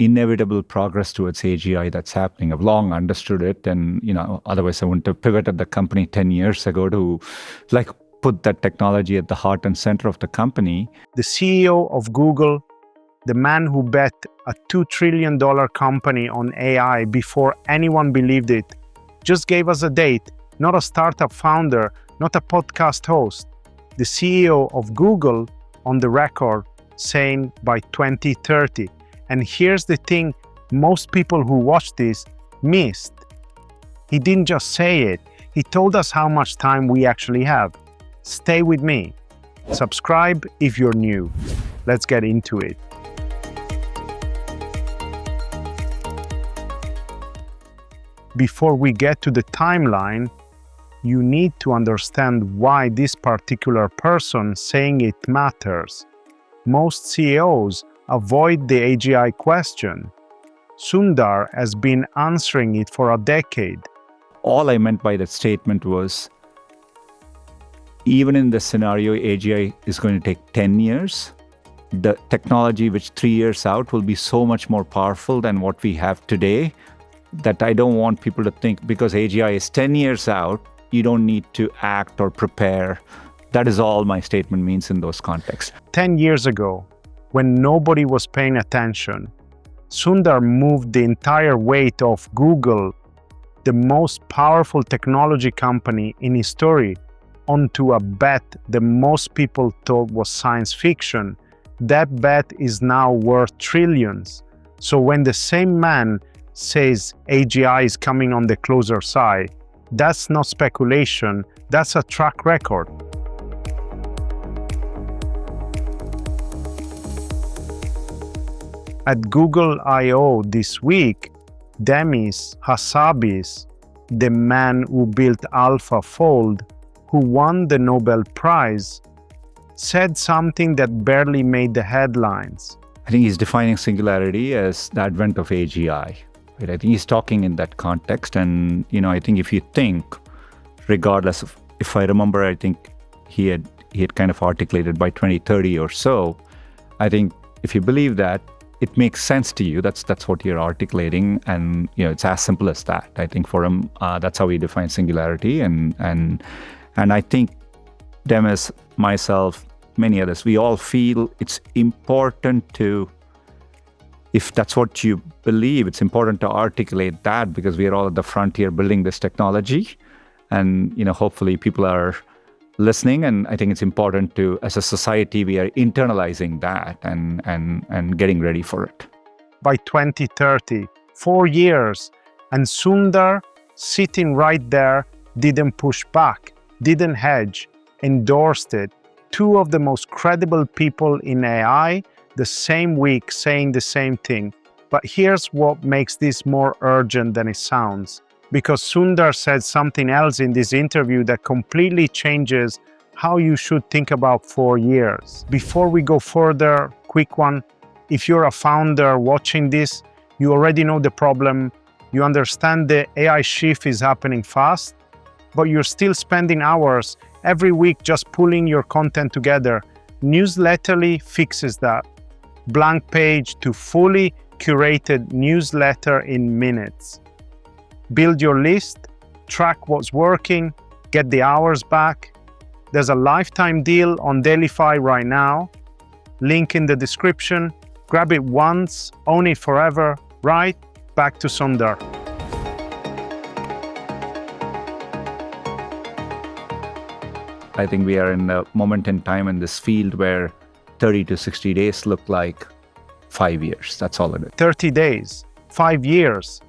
inevitable progress towards AGI that's happening. I've long understood it, and otherwise I wouldn't have pivoted the company 10 years ago to put that technology at the heart and center of the company. The CEO of Google, the man who bet a $2 trillion company on AI before anyone believed it, just gave us a date, not a startup founder, not a podcast host. The CEO of Google on the record saying by 2030. And here's the thing most people who watched this missed. He didn't just say it, he told us how much time we actually have. Stay with me. Subscribe if you're new. Let's get into it. Before we get to the timeline, you need to understand why this particular person saying it matters. Most CEOs avoid the AGI question. Sundar has been answering it for a decade. All I meant by that statement was, even in this scenario, AGI is going to take 10 years. The technology which 3 years out will be so much more powerful than what we have today, that I don't want people to think because AGI is 10 years out, you don't need to act or prepare. That is all my statement means in those contexts. 10 years ago, when nobody was paying attention, Sundar moved the entire weight of Google, the most powerful technology company in history, onto a bet that most people thought was science fiction. That bet is now worth trillions. So when the same man says AGI is coming on the closer side, that's not speculation, that's a track record. At Google I/O this week, Demis, Hassabis, the man who built AlphaFold, who won the Nobel Prize, said something that barely made the headlines. I think he's defining Singularity as the advent of AGI. Right? I think he's talking in that context. And, I think if you think, regardless of, if I remember, I think he had kind of articulated by 2030 or so. I think if you believe that, it makes sense to you. That's what you're articulating, and it's as simple as that. I think for him, that's how he defines singularity, and I think Demis, myself, many others, we all feel it's important to, if that's what you believe, it's important to articulate that, because we are all at the frontier building this technology, and hopefully people are listening, and I think it's important to, as a society, we are internalizing that and getting ready for it. By 2030, 4 years, and Sundar, sitting right there, didn't push back, didn't hedge, endorsed it. Two of the most credible people in AI, the same week saying the same thing. But here's what makes this more urgent than it sounds. Because Sundar said something else in this interview that completely changes how you should think about 4 years. Before we go further, quick one. If you're a founder watching this, you already know the problem. You understand the AI shift is happening fast, but you're still spending hours every week just pulling your content together. Newsletterly fixes that. Blank page to fully curated newsletter in minutes. Build your list, track what's working, get the hours back. There's a lifetime deal on Delify right now. Link in the description. Grab it once, own it forever. Right? Back to Sundar. I think we are in a moment in time in this field where 30 to 60 days look like 5 years. That's all it is. 30 days, 5 years.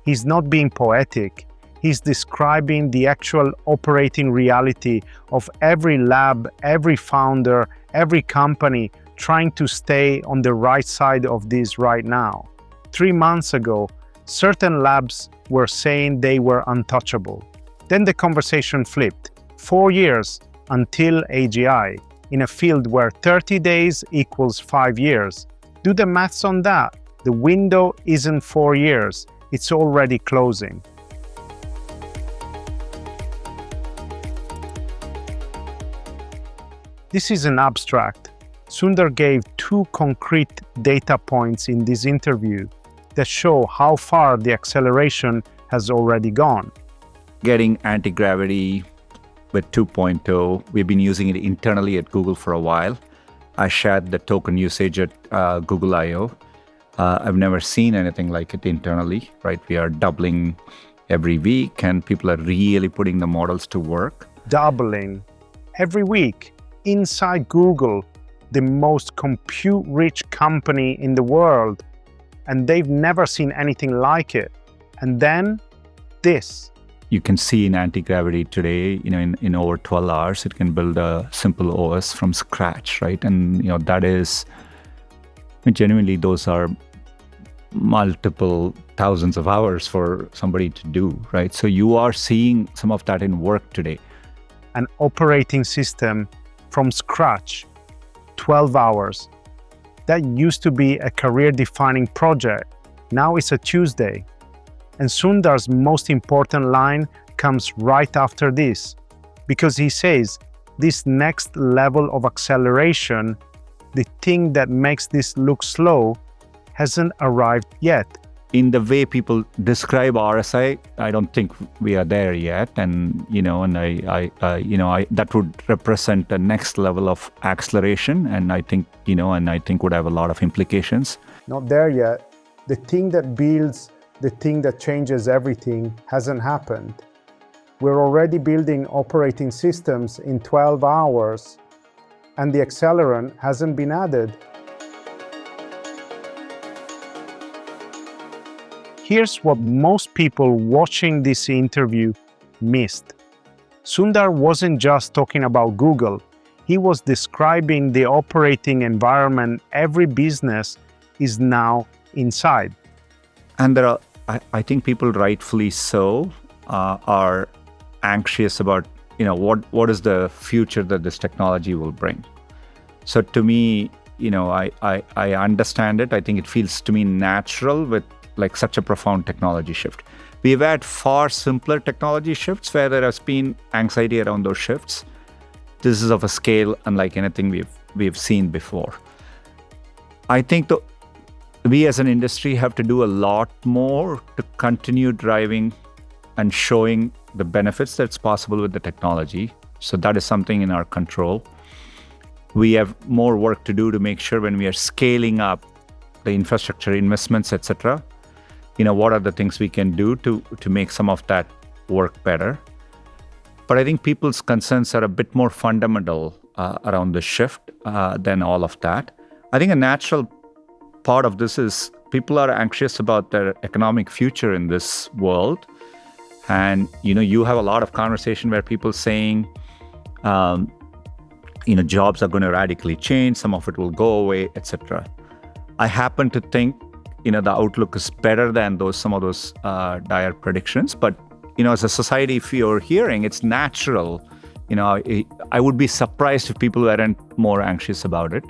He's not being poetic. He's describing the actual operating reality of every lab, every founder, every company trying to stay on the right side of this right now. 3 months ago, certain labs were saying they were untouchable. Then the conversation flipped. 4 years until AGI, in a field where 30 days equals 5 years. Do the maths on that. The window isn't 4 years. It's already closing. This is an abstract. Sundar gave 2 concrete data points in this interview. that show how far the acceleration has already gone. Getting anti-gravity with 2.0, we've been using it internally at Google for a while. I shared the token usage at Google I/O. I've never seen anything like it internally, right? We are doubling every week and people are really putting the models to work. Doubling every week inside Google, the most compute-rich company in the world, and they've never seen anything like it. And then this. You can see in anti-gravity today, in over 12 hours, it can build a simple OS from scratch, right? And that is genuinely, those are multiple thousands of hours for somebody to do, right? So you are seeing some of that in work today. An operating system from scratch, 12 hours. That used to be a career-defining project. Now it's a Tuesday. And Sundar's most important line comes right after this, because he says this next level of acceleration, the thing that makes this look slow, hasn't arrived yet. In the way people describe RSI, I don't think we are there yet, and that would represent the next level of acceleration, and I think would have a lot of implications. Not there yet. The thing that builds, the thing that changes everything hasn't happened. We're already building operating systems in 12 hours, and the accelerant hasn't been added. Here's what most people watching this interview missed. Sundar wasn't just talking about Google. He was describing the operating environment every business is now inside. And there are, I think people rightfully so, are anxious about, what is the future that this technology will bring. So to me, I understand it. I think it feels to me natural with like such a profound technology shift. We've had far simpler technology shifts where there has been anxiety around those shifts. This is of a scale unlike anything we've seen before. I think we as an industry have to do a lot more to continue driving and showing the benefits that's possible with the technology. So that is something in our control. We have more work to do to make sure when we are scaling up the infrastructure investments, etc., what are the things we can do to make some of that work better. But I think people's concerns are a bit more fundamental around the shift than all of that. I think a natural part of this is people are anxious about their economic future in this world. And, you have a lot of conversation where people saying, jobs are going to radically change, some of it will go away, etc. I happen to think, the outlook is better than some of those dire predictions. But, as a society, if you're hearing, it's natural. I would be surprised if people weren't more anxious about it.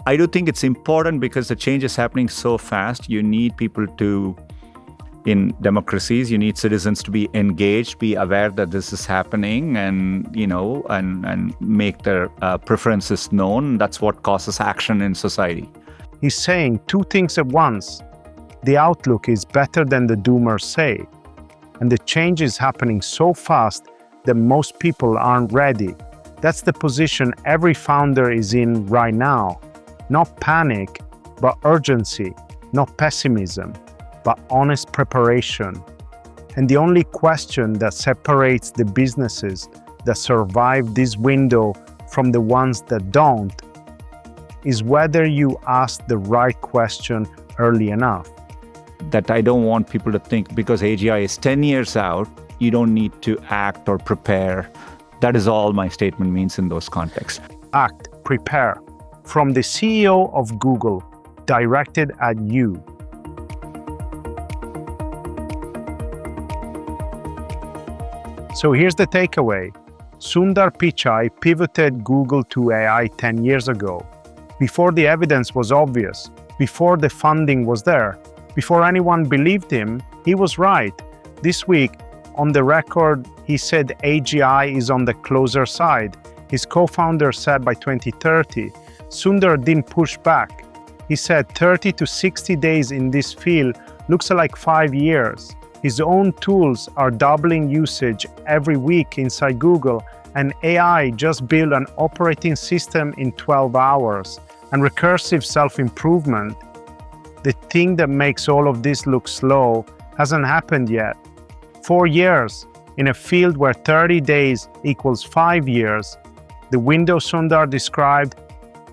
I do think it's important because the change is happening so fast. You need people in democracies, you need citizens to be engaged, be aware that this is happening, and make their preferences known. That's what causes action in society. He's saying two things at once. The outlook is better than the doomers say, and the change is happening so fast that most people aren't ready. That's the position every founder is in right now. Not panic, but urgency. Not pessimism, but honest preparation. And the only question that separates the businesses that survive this window from the ones that don't is whether you ask the right question early enough. That I don't want people to think because AGI is 10 years out, you don't need to act or prepare. That is all my statement means in those contexts. Act, prepare. From the CEO of Google, directed at you. So here's the takeaway. Sundar Pichai pivoted Google to AI 10 years ago, before the evidence was obvious, before the funding was there, before anyone believed him. He was right. This week, on the record, he said AGI is on the closer side. His co-founder said by 2030. Sundar didn't push back. He said 30 to 60 days in this field looks like 5 years. His own tools are doubling usage every week inside Google, and AI just built an operating system in 12 hours, and recursive self-improvement. The thing that makes all of this look slow hasn't happened yet. 4 years in a field where 30 days equals 5 years. The window Sundar described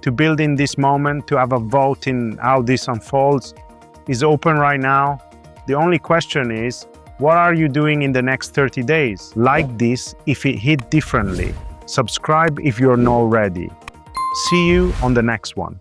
to build in this moment, to have a vote in how this unfolds, is open right now. The only question is, what are you doing in the next 30 days? Like this if it hit differently. Subscribe if you're not ready. See you on the next one.